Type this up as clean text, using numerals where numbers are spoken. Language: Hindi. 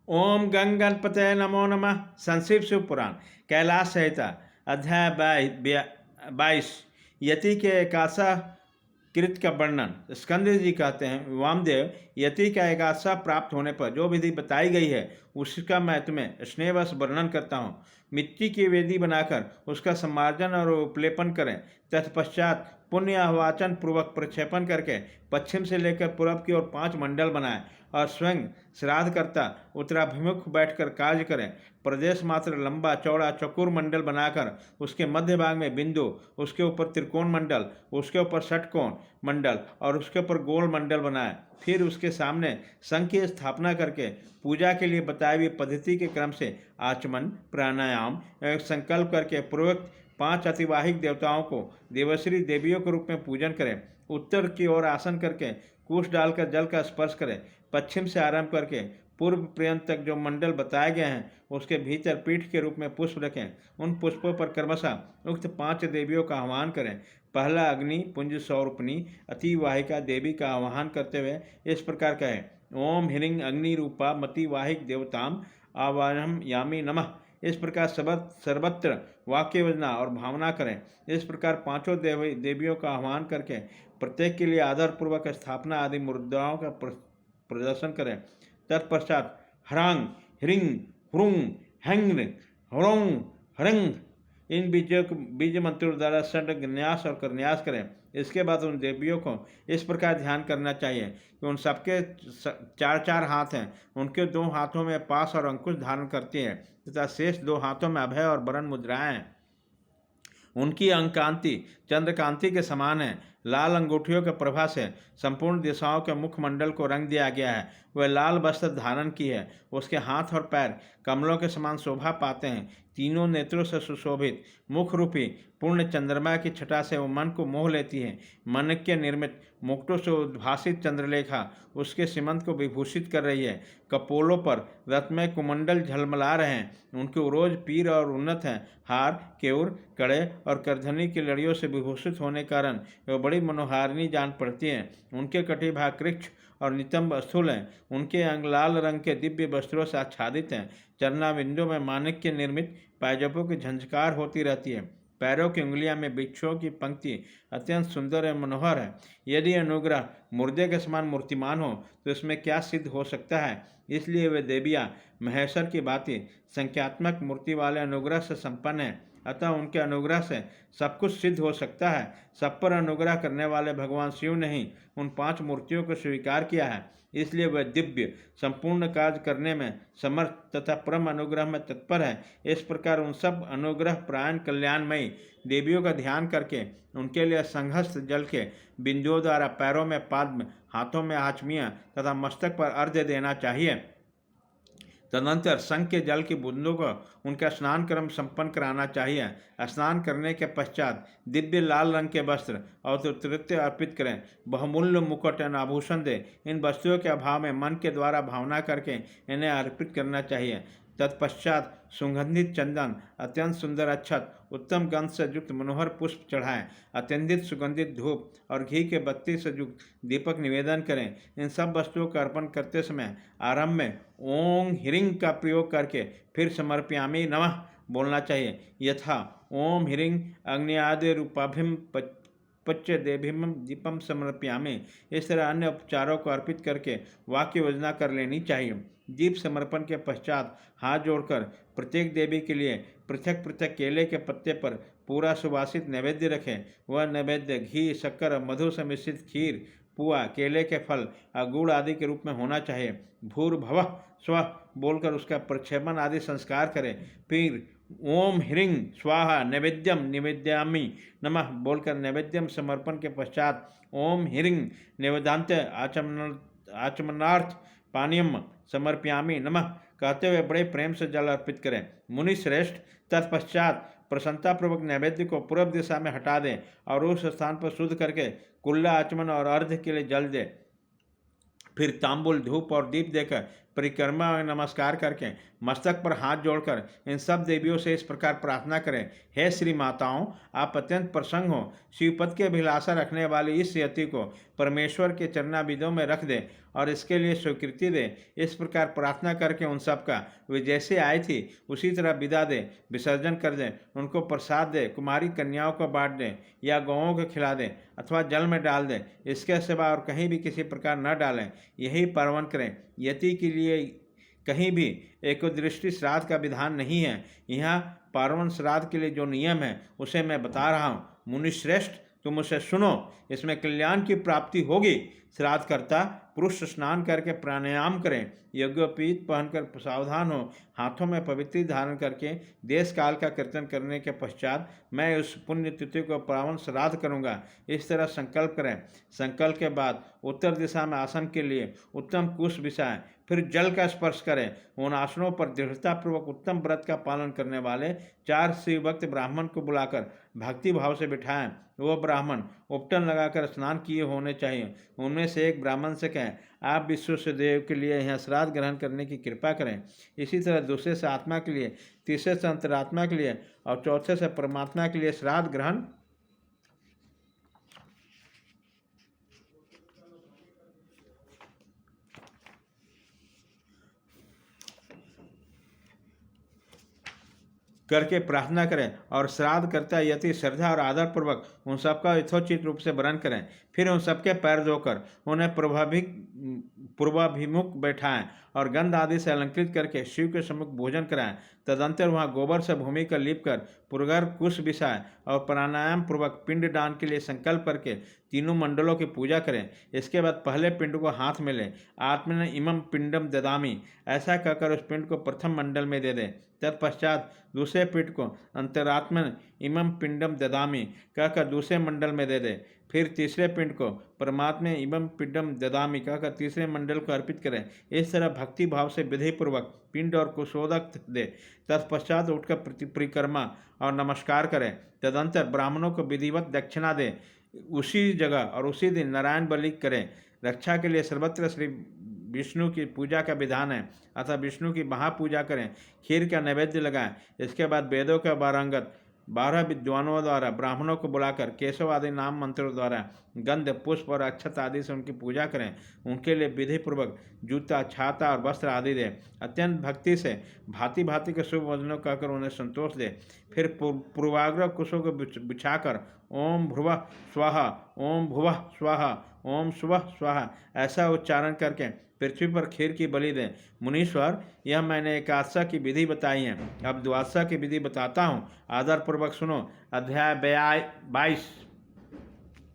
ओम गंगणपतये नमो नमः। संक्षिप्त शिव पुराण कैलाश संहिता अध्याय 22 यति के एकादशा कृत का वर्णन। स्कंद जी कहते हैं, वामदेव, यति का एकादशा प्राप्त होने पर जो विधि बताई गई है उसका मैं तुम्हें स्नेहवश वर्णन करता हूँ। मिट्टी की वेदी बनाकर उसका सम्मार्जन और उपलेपन करें। तत्पश्चात पुण्य आह्वाचन पूर्वक प्रक्षेपण करके पश्चिम से लेकर पूर्व की ओर 5 मंडल बनाएं और स्वयं श्राद्ध करता उत्तराभिमुख बैठकर कार्य करें। प्रदेश मात्र लंबा चौड़ा चकुर मंडल बनाकर उसके मध्य भाग में बिंदु, उसके ऊपर त्रिकोण मंडल, उसके ऊपर षटकोण मंडल और उसके ऊपर गोल मंडल बनाएं। फिर उसके सामने संघ की स्थापना करके पूजा के लिए बताई हुई पद्धति के क्रम से आचमन, प्राणायाम एवं संकल्प करके पूर्वक 5 अतिवाहिक देवताओं को देवश्री देवियों के रूप में पूजन करें। उत्तर की ओर आसन करके कुश डालकर जल का स्पर्श करें। पश्चिम से आरंभ करके पूर्व पर्यंत तक जो मंडल बताए गए हैं उसके भीतर पीठ के रूप में पुष्प रखें। उन पुष्पों पर क्रमशः उक्त 5 देवियों का आह्वान करें। पहला अग्नि पुंज स्वरूपणी अतिवाहिका देवी का आह्वान करते हुए इस प्रकार कहें, ओम ह्रीं अग्नि रूपा मतिवाहिक देवताम आवाहनम यामी नमः। इस प्रकार सर्वत्र वाक्य योजना और भावना करें। इस प्रकार 5 देवियों का आह्वान करके प्रत्येक के लिए आदरपूर्वक स्थापना आदि मुद्राओं का प्रदर्शन करें। तत्पश्चात ह्रांग ह्रीं ह्रूं हैंग ह्रों ह्रंग इन बीज मंत्रों द्वारा षड्न्यास और करन्यास करें। इसके बाद उन देवियों को इस प्रकार ध्यान करना चाहिए कि उन सबके 4 हाथ हैं। उनके 2 हाथों में पाश और अंकुश धारण करती हैं तथा शेष 2 हाथों में अभय और वरण मुद्राएं हैं। उनकी अंगकांति चंद्रकांति के समान है। लाल अंगूठियों के प्रभा से संपूर्ण दिशाओं के मुखमंडल को रंग दिया गया है। वह लाल वस्त्र धारण की है। उसके हाथ और पैर कमलों के समान शोभा पाते हैं। तीनों नेत्रों से सुशोभित मुख रूपी पूर्ण चंद्रमा की छटा से वो मन को मोह लेती है। माणिक्य निर्मित मुकुटों से उद्भासित चंद्रलेखा उसके सीमंत को विभूषित कर रही है। कपोलों पर रत्नमय कुमंडल झलमला रहे हैं। उनके उरोज पीर और उन्नत हैं। हार, केयूर, कड़े और करधनी की लड़ियों से विभूषित होने के कारण वे बड़ी मनोहारिणी जान पड़ती हैं। उनके कटिभाग कृच्छ और नितंब स्थूल हैं। उनके अंग लाल रंग के दिव्य वस्त्रों से आच्छादित हैं। चरणाबिंदों में माणिक्य निर्मित पायजपों की झंझकार होती रहती है। पैरों की उंगलियां में वृक्षों की पंक्ति अत्यंत सुंदर एवं मनोहर है। यदि अनुग्रह मुर्दे के समान मूर्तिमान हो तो इसमें क्या सिद्ध हो सकता है। इसलिए वे देवियाँ महेश्वर की भांति संख्यात्मक मूर्ति वाले अनुग्रह से संपन्न है। अतः उनके अनुग्रह से सब कुछ सिद्ध हो सकता है। सब पर अनुग्रह करने वाले भगवान शिव ने ही उन 5 मूर्तियों को स्वीकार किया है। इसलिए वह दिव्य संपूर्ण कार्य करने में समर्थ तथा परम अनुग्रह में तत्पर है। इस प्रकार उन सब अनुग्रह प्रायण कल्याणमयी देवियों का ध्यान करके उनके लिए संघस्थ जल के बिंदुओं द्वारा पैरों में पाद्म, हाथों में आचमियाँ तथा मस्तक पर अर्घ्य देना चाहिए। तदनंतर संघ के जल की बूंदों को उनका स्नान क्रम संपन्न कराना चाहिए। स्नान करने के पश्चात दिव्य लाल रंग के वस्त्र और तृतीय अर्पित करें। बहुमूल्य मुकुट एवं आभूषण दे। इन वस्तुओं के अभाव में मन के द्वारा भावना करके इन्हें अर्पित करना चाहिए। तत्पश्चात सुगंधित चंदन, अत्यंत सुंदर अक्षत, उत्तम गंध से युक्त मनोहर पुष्प चढ़ाएं। अत्यंतित सुगंधित धूप और घी के बत्ती से युक्त दीपक निवेदन करें। इन सब वस्तुओं का अर्पण करते समय आरंभ में ओम ह्रीं का प्रयोग करके फिर समर्पयामि नमः बोलना चाहिए। यथा ओम ह्रीं अग्नियादि रूपाभिम पच्य देवीम दीपम समर्पयामि। इस तरह अन्य उपचारों को अर्पित करके वाक्य योजना कर लेनी चाहिए। दीप समर्पण के पश्चात हाथ जोड़कर प्रत्येक देवी के लिए पृथक पृथक केले के पत्ते पर पूरा सुवासित नैवेद्य रखें। वह नैवेद्य घी, शक्कर और मधु से मिश्रित खीर, पुआ, केले के फल और गुड़ आदि के रूप में होना चाहिए। भूर्भुवः स्वः बोलकर उसका प्रक्षेपण आदि संस्कार करें। फिर ओम ह्रीं स्वाहा नैवेद्यम निवेद्यामि नमः बोलकर नैवेद्यम समर्पण के पश्चात ओम ह्रीं निवेदांत आचमनार्थ पानीयम समर्पयामि नमः कहते हुए बड़े प्रेम से जल अर्पित करें। मुनि श्रेष्ठ तत्पश्चात प्रसन्नतापूर्वक नैवेद्य को पूर्व दिशा में हटा दें और उस स्थान पर शुद्ध करके कुल्ला आचमन और अर्घ्य के लिए जल दें। फिर तांबुल, धूप और दीप देकर परिक्रमा और नमस्कार करके मस्तक पर हाथ जोड़कर इन सब देवियों से इस प्रकार प्रार्थना करें, हे श्री माताओं, आप अत्यंत प्रसन्न हो, शिवपद की अभिलाषा रखने वाली इस यति को परमेश्वर के चरणाविदों में रख दे और इसके लिए स्वीकृति दे। इस प्रकार प्रार्थना करके उन सब का वे जैसे आई थी उसी तरह विदा दे, विसर्जन कर दे, उनको प्रसाद दे, कुमारी कन्याओं को बांट दे या गौओं को खिला दे अथवा जल में डाल दे। इसके सिवा और कहीं भी किसी प्रकार न डालें। यही पावन करें। यति के लिए कहीं भी एकदृष्टि श्राद्ध का विधान नहीं है। यहाँ पार्वन श्राद्ध के लिए जो नियम है उसे मैं बता रहा हूँ। मुनिश्रेष्ठ, तुम उसे सुनो, इसमें कल्याण की प्राप्ति होगी। श्राद्ध करता पुरुष स्नान करके प्राणायाम करें, यज्ञोपवीत पहनकर सावधान हो, हाथों में पवित्री धारण करके देश काल का कीर्तन करने के पश्चात मैं उस पुण्य तिथि को पावन श्राद्ध करूँगा। इस तरह संकल्प करें। संकल्प के बाद उत्तर दिशा में आसन के लिए उत्तम कुश बिछाएं, फिर जल का स्पर्श करें। उन आसनों पर दृढ़तापूर्वक उत्तम व्रत का पालन करने वाले 4 शिवभक्त ब्राह्मण को बुलाकर भक्ति भाव से बिठाएं। वो ब्राह्मण उपटन लगाकर स्नान किए होने चाहिए। उनमें से एक ब्राह्मण से कहें, आप विश्व से देव के लिए यहाँ श्राद्ध ग्रहण करने की कृपा करें। इसी तरह दूसरे से आत्मा के लिए, तीसरे से अंतरात्मा के लिए और चौथे से परमात्मा के लिए श्राद्ध ग्रहण करके प्रार्थना करें और श्राद्ध करता यति श्रद्धा और आदर पूर्वक उन सबका यथोचित रूप से वरण करें। फिर उन सबके पैर धोकर उन्हें पूर्वाभिमुख बैठाएं और गंध आदि से अलंकृत करके शिव के सम्मुख भोजन कराएं। तदंतर वहाँ गोबर से भूमि का लीप कर पुरगर कुश बिछाएं और प्राणायाम पूर्वक पिंड दान के लिए संकल्प करके तीनों मंडलों की पूजा करें। इसके बाद पहले पिंड को हाथ में लें। आत्मन इमं पिंडम ददामी, ऐसा कहकर उस पिंड को प्रथम मंडल में दे दें। तत्पश्चात दूसरे पिंड को अंतरात्मन इमं पिंडम ददामी कहकर दूसरे मंडल में दे दे। फिर तीसरे पिंड को परमात्मा इमं पिंडम ददामी कहकर तीसरे मंडल को अर्पित करें। इस तरह भक्ति भाव से विधिपूर्वक पिंड और कुशोदक दे। तत्पश्चात उठकर परिक्रमा और नमस्कार करें। तदंतर ब्राह्मणों को विधिवत दक्षिणा दें। उसी जगह और उसी दिन नारायण बलि करें। रक्षा के लिए सर्वत्र श्री विष्णु की पूजा का विधान है, अतः विष्णु की महापूजा करें। खीर का नैवेद्य लगाएं। इसके बाद वेदों का पारंगत 12 विद्वानों द्वारा ब्राह्मणों को बुलाकर केशव आदि नाम मंत्रों द्वारा गंध, पुष्प और अक्षत आदि से उनकी पूजा करें। उनके लिए विधि पूर्वक जूता, छाता और वस्त्र आदि दें। अत्यंत भक्ति से भांति भांति के शुभ वचनों कहकर उन्हें संतोष दे। फिर पूर्वाग्रह कुशों को बिछाकर ओम भ्रुवः स्वाहा, ओम भुवः स्वाहा, ओम शुभः स्वाहा ऐसा उच्चारण करके पृथ्वी पर खीर की बलि दें। मुनीश्वर, यह मैंने एकादशा की विधि बताई है। अब द्वादशा की विधि बताता हूँ, आदरपूर्वक सुनो। अध्याय 22।